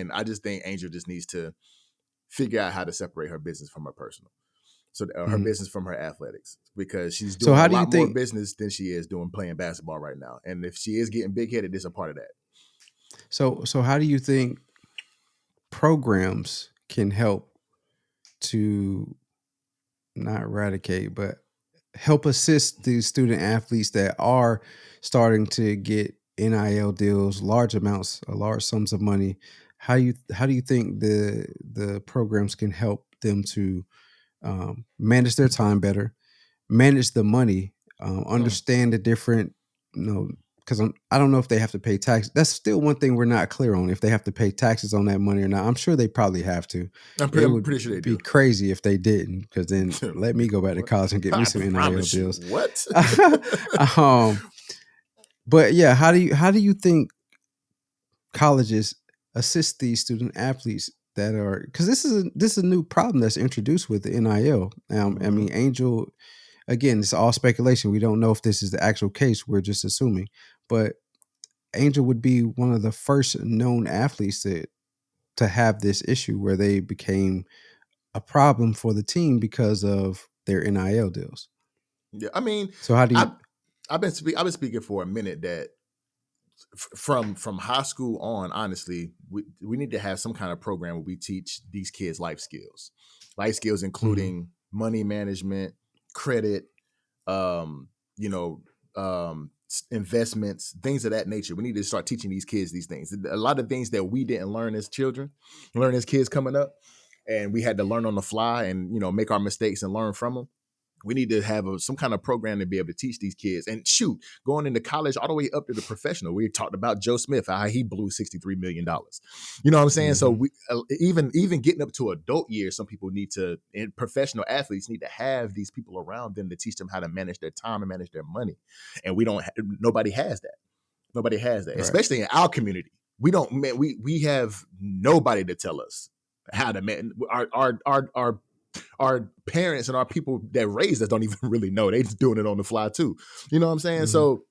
And I just think Angel just needs to figure out how to separate her business from her personal. So her business from her athletics, because she's doing a lot more business than she is doing playing basketball right now. And if she is getting big headed, this is a part of that. So how do you think programs can help to not eradicate, but help assist these student athletes that are starting to get NIL deals, large sums of money? How do you think the programs can help them to manage their time better, manage the money, understand the different, because I don't know if they have to pay tax. That's still one thing we're not clear on, if they have to pay taxes on that money or not. I'm sure they probably have to. I'm pretty sure they be do. Crazy if they didn't, because then let me go back to college and get me some NIL deals. What? But yeah, how do you think colleges assist these student athletes that are, because this is a new problem that's introduced with the NIL. I mean, Angel, again, it's all speculation. We don't know if this is the actual case. We're just assuming. But Angel would be one of the first known athletes to have this issue where they became a problem for the team because of their NIL deals. Yeah, I mean, so how do you? I've been speaking for a minute that from high school on, honestly, we need to have some kind of program where we teach these kids life skills, including money management, credit, investments, things of that nature. We need to start teaching these kids these things. A lot of things that we didn't learn as kids coming up, and we had to learn on the fly and, make our mistakes and learn from them. We need to have some kind of program to be able to teach these kids. And shoot, going into college all the way up to the professional. We talked about Joe Smith, how he blew $63 million. You know what I'm saying? So we even getting up to adult years, some people and professional athletes need to have these people around them to teach them how to manage their time and manage their money. And nobody has that. Nobody has that, right. Especially in our community. We have nobody to tell us how to manage our parents and our people that raised us don't even really know. They just doing it on the fly too. You know what I'm saying? So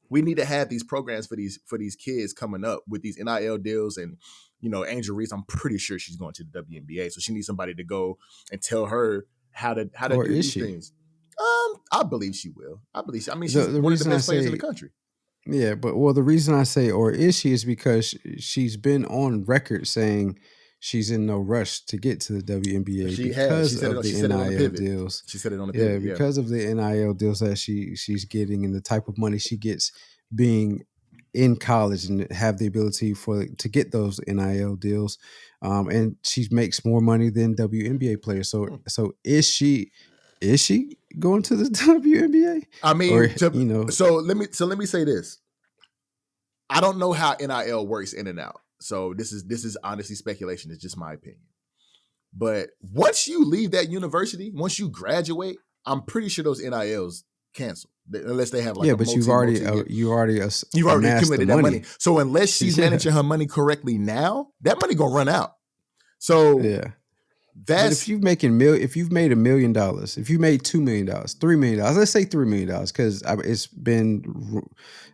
we need to have these programs for these kids coming up with these NIL deals. And, Angel Reese, I'm pretty sure she's going to the WNBA. So she needs somebody to go and tell her how to do these things. I believe she will. She's one of the best players in the country. Yeah, but the reason I say, or is she, is because she's been on record saying she's in no rush to get to the WNBA because of the NIL deals. She said it on the pivot. Yeah, because of the NIL deals that she's getting and the type of money she gets being in college and have the ability to get those NIL deals. And she makes more money than WNBA players. So is she going to the WNBA? I mean, so let me say this. I don't know how NIL works in and out. So this is honestly speculation. It's just my opinion. But once you leave that university, once you graduate, I'm pretty sure those NILs cancel unless they have but you've already accumulated that money. So unless she's managing her money correctly now, that money gonna run out. So but if you've made $1 million, if you made $2 million, $3 million, let's say $3 million, because it's been.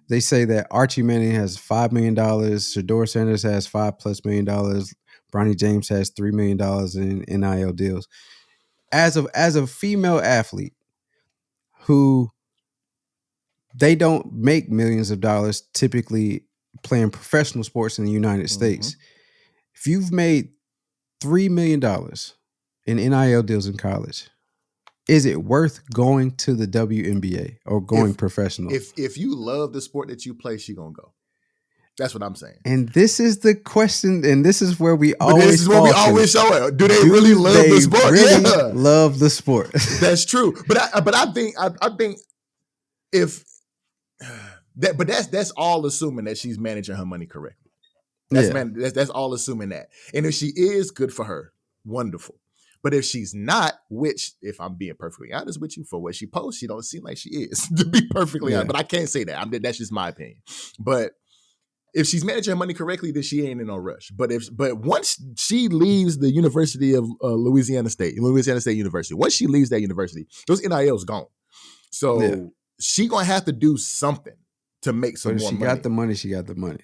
They say that Archie Manning has $5 million, Shedeur Sanders has $5+ million, Bronny James has $3 million in NIL deals. As a female athlete who they don't make millions of dollars typically playing professional sports in the United States, if you've made $3 million in NIL deals in college, is it worth going to the WNBA or going professional? If you love the sport that you play, she gonna go. That's what I'm saying. And this is the question, and this is where we always show it. Do they really love the sport? Really love the sport. That's true. But I think if that, but that's all assuming that she's managing her money correctly. That's all assuming that. And if she is, good for her. Wonderful. But if she's not, which, if I'm being perfectly honest with you, for what she posts, she don't seem like she is, to be perfectly honest. But I can't say that. That's just my opinion. But if she's managing her money correctly, then she ain't in no rush. But once she leaves the University of Louisiana State University, once she leaves that university, those NILs gone. So she gonna have to do something to make some more money. She got the money.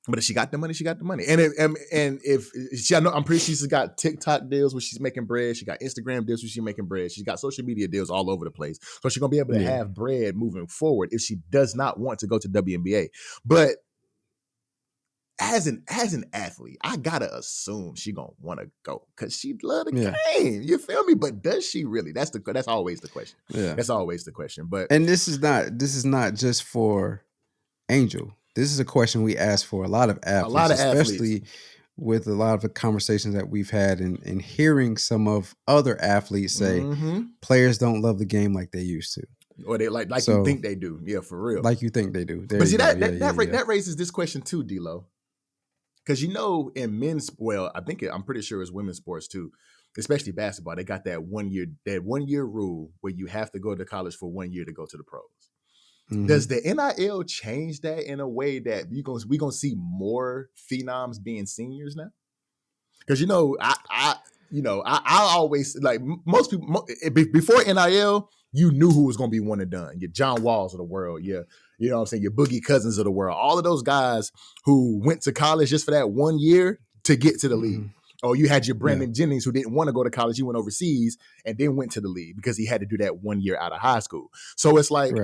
But if she got the money, she got the money. And if she, I know, I'm pretty sure she's got TikTok deals where she's making bread. She got Instagram deals where she's making bread. She's got social media deals all over the place. So she's gonna be able to Yeah. have bread moving forward if she does not want to go to WNBA. But as an athlete, I gotta assume she gonna want to go because she love the game. You feel me? But does she really? That's always the question. Yeah. That's always the question. But and this is not just for Angel. This is a question we ask for a lot of athletes, especially with a lot of the conversations that we've had and hearing some of other athletes say players don't love the game like they used to. Or they like so, you think they do. Yeah, for real. Like you think they do. There but see, that raises this question too, D-Lo. Because in men's, well, I'm pretty sure it's women's sports too, especially basketball. They got that 1 year rule where you have to go to college for 1 year to go to the pros. Mm-hmm. Does the NIL change that in a way that we gonna see more phenoms being seniors now? Because I always like most people before NIL, you knew who was gonna be one and done. Your John Walls of the world, you know what I'm saying, your Boogie Cousins of the world, all of those guys who went to college just for that 1 year to get to the league. Or you had your Brandon Jennings who didn't want to go to college. He went overseas and then went to the league because he had to do that 1 year out of high school. So it's like,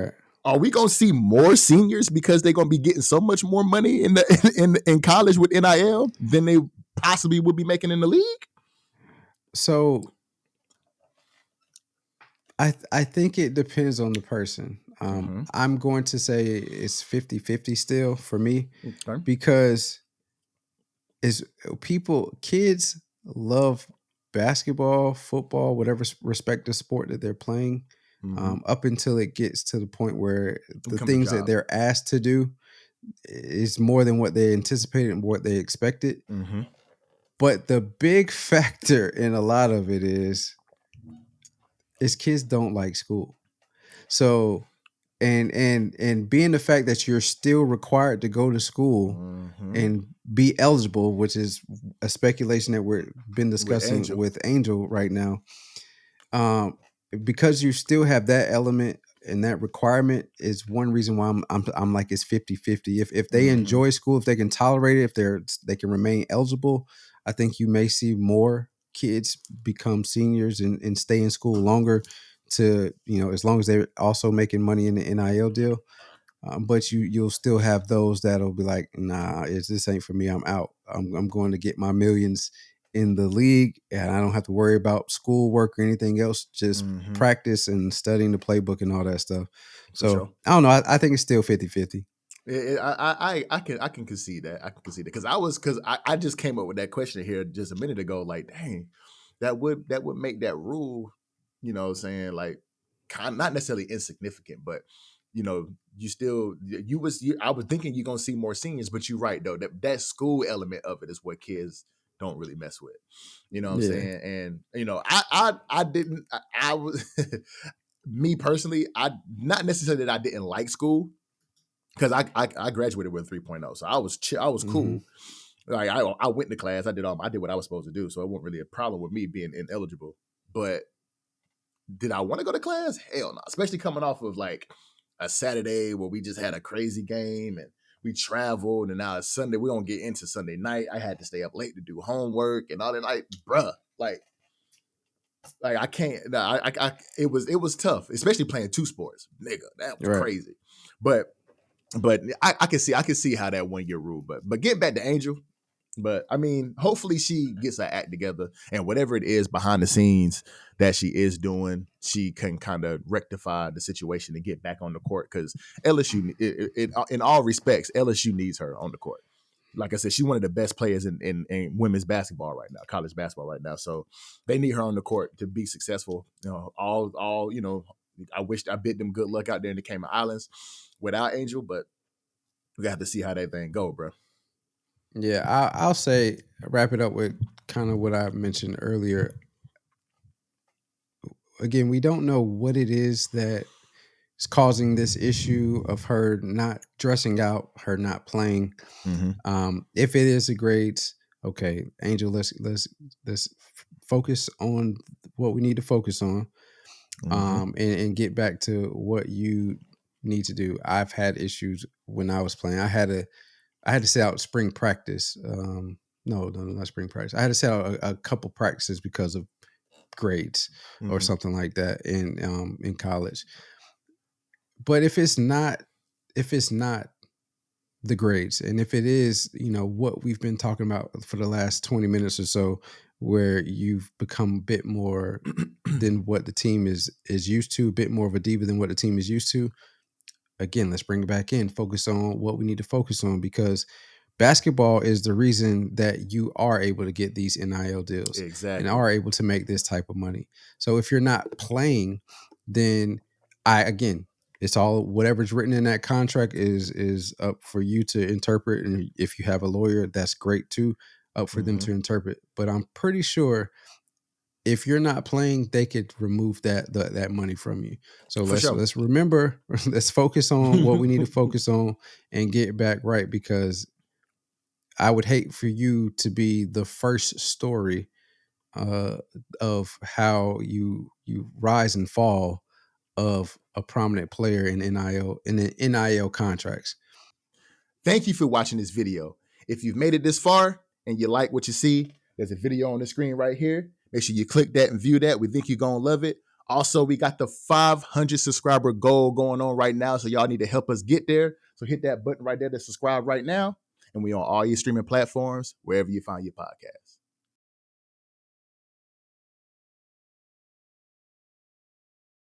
are we gonna see more seniors because they're gonna be getting so much more money in college with NIL than they possibly would be making in the league? So I think it depends on the person. I'm going to say it's 50-50 still for me, because kids love basketball, football, whatever respective sport that they're playing, up until it gets to the point where the things that they're asked to do is more than what they anticipated and what they expected. But the big factor in a lot of it is kids don't like school. So and being the fact that you're still required to go to school and be eligible, which is a speculation that we've been discussing with Angel right now, because you still have that element and that requirement is one reason why I'm like it's 50-50. If they enjoy school, if they can tolerate it, if they can remain eligible, I think you may see more kids become seniors and stay in school longer, to, as long as they're also making money in the NIL deal. But you'll still have those that'll be like, nah, this ain't for me. I'm out. I'm going to get my millions in the league, and I don't have to worry about schoolwork or anything else. Just practice and studying the playbook and all that stuff. So I don't know. I think it's still 50-50. I can concede that. I can concede it because I just came up with that question here just a minute ago. Like, dang, that would make that rule, you know what I'm saying, like not necessarily insignificant, but I was thinking you're gonna see more seniors, but you're right though, that school element of it is what kids don't really mess with. You know what I'm saying? And I didn't I was me personally, I not necessarily that I didn't like school, because I graduated with a 3.0, so I was cool. Like I went to class, I did what I was supposed to do, so it wasn't really a problem with me being ineligible. But did I want to go to class? Hell no. Especially coming off of like a Saturday where we just had a crazy game and we traveled, and now it's Sunday. We're gonna get into Sunday night. I had to stay up late to do homework and all that. Like, bruh, like I can't. It was tough, especially playing two sports, nigga. That was crazy. But I can see how that 1 year rule. But getting back to Angel. But I mean, hopefully she gets her act together, and whatever it is behind the scenes that she is doing, she can kind of rectify the situation and get back on the court. Because LSU, in all respects, LSU needs her on the court. Like I said, she's one of the best players in women's basketball right now, college basketball right now. So they need her on the court to be successful. I bid them good luck out there in the Cayman Islands without Angel, but we got to see how that thing go, bro. Yeah, I'll say, wrap it up with kind of what I mentioned earlier. Again, we don't know what it is that is causing this issue of her not dressing out, her not playing. If it is the grades, okay, Angel, let's focus on what we need to focus on, and get back to what you need to do. I've had issues when I was playing. I had I had to sit out spring practice. No, not spring practice. I had to sit out a couple practices because of grades or something like that in college. But if it's not the grades, and if it is, what we've been talking about for the last 20 minutes or so, where you've become a bit more than what the team is used to, a bit more of a diva than what the team is used to, again, let's bring it back in, focus on what we need to focus on, because basketball is the reason that you are able to get these NIL deals and Exactly. are able to make this type of money. So if you're not playing, then again, it's all whatever's written in that contract is up for you to interpret. And if you have a lawyer, that's great too, up for them to interpret. But I'm pretty sure if you're not playing, they could remove that money from you. So For sure. let's remember, let's focus on what we need to focus on and get back right, because I would hate for you to be the first story of how you rise and fall of a prominent player in the NIL contracts. Thank you for watching this video. If you've made it this far and you like what you see, there's a video on the screen right here. Make sure you click that and view that. We think you're going to love it. Also, we got the 500 subscriber goal going on right now, so y'all need to help us get there. So hit that button right there to subscribe right now. And we on all your streaming platforms, wherever you find your podcast.